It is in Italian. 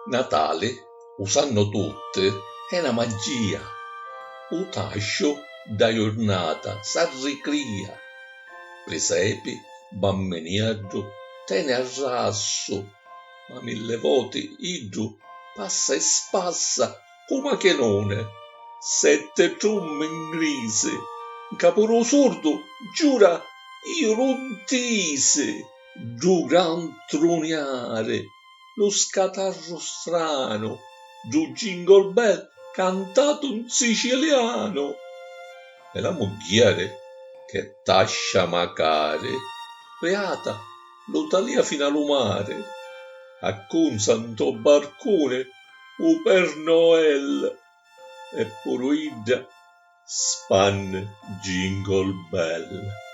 Natale, usanno tutte, è una magia. O tascio da giornata s'arricria. Presepi, bammeniaggio, tene a rasso, ma mille voti iddu passa e spassa come che none. Sette trumme in grise, caporo sordo, giura, io non tise, giù gran troniare, lo scatarro strano, giù jingle bell cantato in siciliano. E la moghiere, che tascia macare, beata, lo talia fino a lumare, a con santo barcone, o per Noel, e pure ida spanne jingle bell.